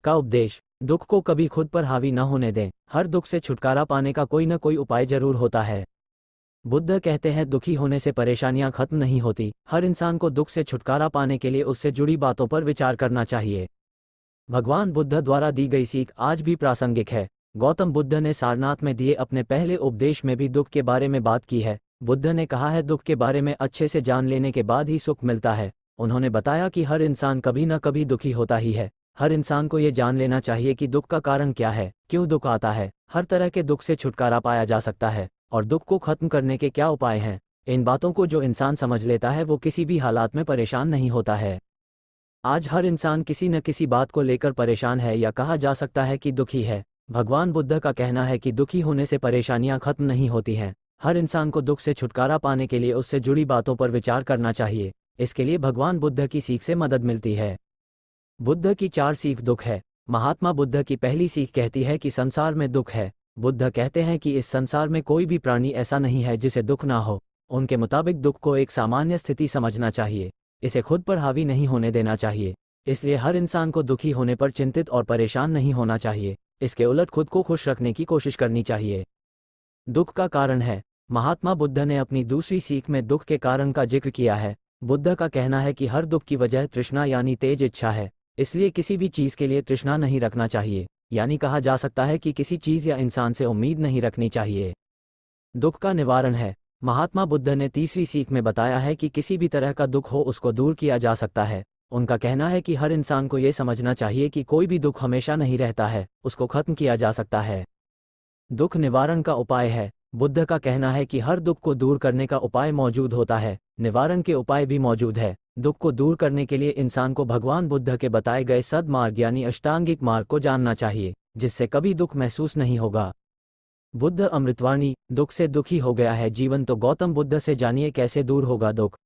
का उपदेश। दुख को कभी खुद पर हावी न होने दें। हर दुख से छुटकारा पाने का कोई न कोई उपाय जरूर होता है। बुद्ध कहते हैं दुखी होने से परेशानियां खत्म नहीं होती। हर इंसान को दुख से छुटकारा पाने के लिए उससे जुड़ी बातों पर विचार करना चाहिए। भगवान बुद्ध द्वारा दी गई सीख आज भी प्रासंगिक है। गौतम बुद्ध ने सारनाथ में दिए अपने पहले उपदेश में भी दुख के बारे में बात की है। बुद्ध ने कहा है दुख के बारे में अच्छे से जान लेने के बाद ही सुख मिलता है। उन्होंने बताया कि हर इंसान कभी न कभी दुखी होता ही है। हर इंसान को ये जान लेना चाहिए कि दुख का कारण क्या है, क्यों दुख आता है, हर तरह के दुख से छुटकारा पाया जा सकता है और दुख को खत्म करने के क्या उपाय हैं। इन बातों को जो इंसान समझ लेता है वो किसी भी हालात में परेशान नहीं होता है। आज हर इंसान किसी न किसी बात को लेकर परेशान है या कहा जा सकता है कि दुखी है। भगवान बुद्ध का कहना है कि दुखी होने से परेशानियां खत्म नहीं होती हैं। हर इंसान को दुख से छुटकारा पाने के लिए उससे जुड़ी बातों पर विचार करना चाहिए। इसके लिए भगवान बुद्ध की सीख से मदद मिलती है। बुद्ध की 4 सीख दुख है। महात्मा बुद्ध की पहली सीख कहती है कि संसार में दुख है। बुद्ध कहते हैं कि इस संसार में कोई भी प्राणी ऐसा नहीं है जिसे दुख ना हो। उनके मुताबिक दुख को एक सामान्य स्थिति समझना चाहिए, इसे खुद पर हावी नहीं होने देना चाहिए। इसलिए हर इंसान को दुखी होने पर चिंतित और परेशान नहीं होना चाहिए। इसके उलट खुद को खुश रखने की कोशिश करनी चाहिए। दुख का कारण है। महात्मा बुद्ध ने अपनी दूसरी सीख में दुख के कारण का जिक्र किया है। बुद्ध का कहना है कि हर दुख की वजह तृष्णा यानी तेज इच्छा है। इसलिए किसी भी चीज़ के लिए तृष्णा नहीं रखना चाहिए, यानी कहा जा सकता है कि किसी चीज़ या इंसान से उम्मीद नहीं रखनी चाहिए। दुख का निवारण है। महात्मा बुद्ध ने तीसरी सीख में बताया है कि किसी भी तरह का दुख हो उसको दूर किया जा सकता है। उनका कहना है कि हर इंसान को ये समझना चाहिए कि कोई भी दुख हमेशा नहीं रहता है, उसको खत्म किया जा सकता है। दुख निवारण का उपाय है। बुद्ध का कहना है कि हर दुख को दूर करने का उपाय मौजूद होता है, निवारण के उपाय भी मौजूद है। दुख को दूर करने के लिए इंसान को भगवान बुद्ध के बताए गए सद्मार्ग यानी अष्टांगिक मार्ग को जानना चाहिए, जिससे कभी दुख महसूस नहीं होगा। बुद्ध अमृतवाणी, दुख से दुखी हो गया है जीवन तो गौतम बुद्ध से जानिए कैसे दूर होगा दुख।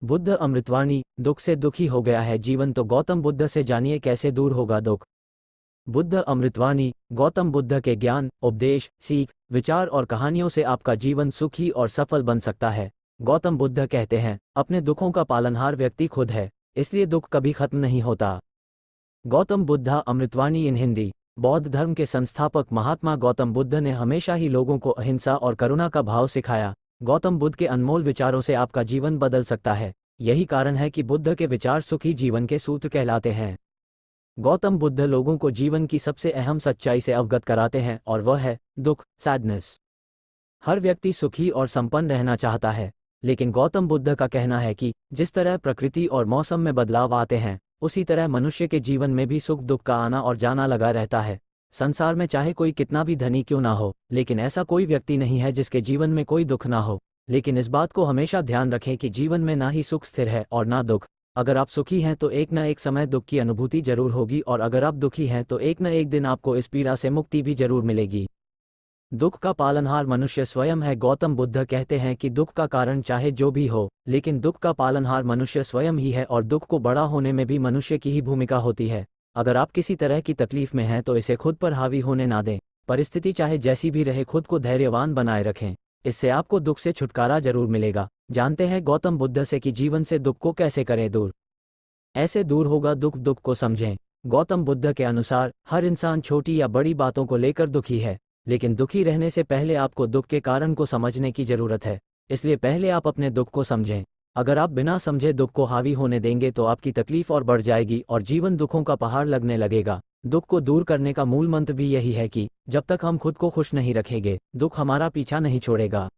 बुद्ध अमृतवाणी, दुख से दुखी हो गया है जीवन तो गौतम बुद्ध से जानिए कैसे दूर होगा दुख। बुद्ध अमृतवाणी, गौतम बुद्ध के ज्ञान, उपदेश, सीख, विचार और कहानियों से आपका जीवन सुखी और सफल बन सकता है। गौतम बुद्ध कहते हैं, अपने दुखों का पालनहार व्यक्ति खुद है, इसलिए दुख कभी खत्म नहीं होता। गौतम बुद्ध अमृतवाणी इन हिंदी। बौद्ध धर्म के संस्थापक महात्मा गौतम बुद्ध ने हमेशा ही लोगों को अहिंसा और करुणा का भाव सिखाया। गौतम बुद्ध के अनमोल विचारों से आपका जीवन बदल सकता है। यही कारण है कि बुद्ध के विचार सुखी जीवन के सूत्र कहलाते हैं। गौतम बुद्ध लोगों को जीवन की सबसे अहम सच्चाई से अवगत कराते हैं और वह है दुख, सैडनेस। हर व्यक्ति सुखी और संपन्न रहना चाहता है, लेकिन गौतम बुद्ध का कहना है कि जिस तरह प्रकृति और मौसम में बदलाव आते हैं, उसी तरह मनुष्य के जीवन में भी सुख दुख का आना और जाना लगा रहता है। संसार में चाहे कोई कितना भी धनी क्यों ना हो, लेकिन ऐसा कोई व्यक्ति नहीं है जिसके जीवन में कोई दुख ना हो। लेकिन इस बात को हमेशा ध्यान रखें कि जीवन में ना ही सुख स्थिर है और ना दुख। अगर आप सुखी हैं तो एक न एक समय दुख की अनुभूति जरूर होगी, और अगर आप दुखी हैं तो एक न एक दिन आपको इस पीड़ा से मुक्ति भी जरूर मिलेगी। दुख का पालनहार मनुष्य स्वयं है। गौतम बुद्ध कहते हैं कि दुख का कारण चाहे जो भी हो, लेकिन दुख का पालनहार मनुष्य स्वयं ही है और दुख को बड़ा होने में भी मनुष्य की ही भूमिका होती है। अगर आप किसी तरह की तकलीफ में हैं तो इसे खुद पर हावी होने ना दें। परिस्थिति चाहे जैसी भी रहे, खुद को धैर्यवान बनाए रखें, इससे आपको दुख से छुटकारा जरूर मिलेगा। जानते हैं गौतम बुद्ध से कि जीवन से दुख को कैसे करें दूर। ऐसे दूर होगा दुख, दुख को समझें। गौतम बुद्ध के अनुसार हर इंसान छोटी या बड़ी बातों को लेकर दुखी है, लेकिन दुखी रहने से पहले आपको दुख के कारण को समझने की जरूरत है। इसलिए पहले आप अपने दुख को समझें। अगर आप बिना समझे दुख को हावी होने देंगे तो आपकी तकलीफ और बढ़ जाएगी और जीवन दुखों का पहाड़ लगने लगेगा। दुख को दूर करने का मूल मंत्र भी यही है कि जब तक हम खुद को खुश नहीं रखेंगे, दुख हमारा पीछा नहीं छोड़ेगा।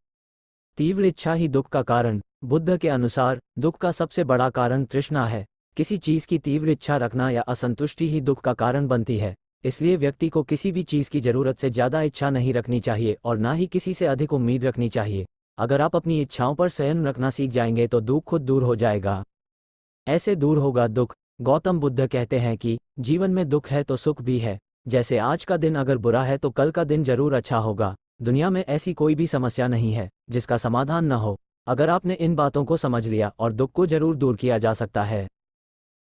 तीव्र इच्छा ही दुख का कारण। बुद्ध के अनुसार दुख का सबसे बड़ा कारण तृष्णा है। किसी चीज की तीव्र इच्छा रखना या असंतुष्टि ही दुख का कारण बनती है। इसलिए व्यक्ति को किसी भी चीज की जरूरत से ज्यादा इच्छा नहीं रखनी चाहिए और ना ही किसी से अधिक उम्मीद रखनी चाहिए। अगर आप अपनी इच्छाओं पर संयम रखना सीख जाएंगे तो दुख खुद दूर हो जाएगा। ऐसे दूर होगा दुख। गौतम बुद्ध कहते हैं कि जीवन में दुख है तो सुख भी है। जैसे आज का दिन अगर बुरा है तो कल का दिन जरूर अच्छा होगा। दुनिया में ऐसी कोई भी समस्या नहीं है जिसका समाधान न हो। अगर आपने इन बातों को समझ लिया और दुख को जरूर दूर किया जा सकता है।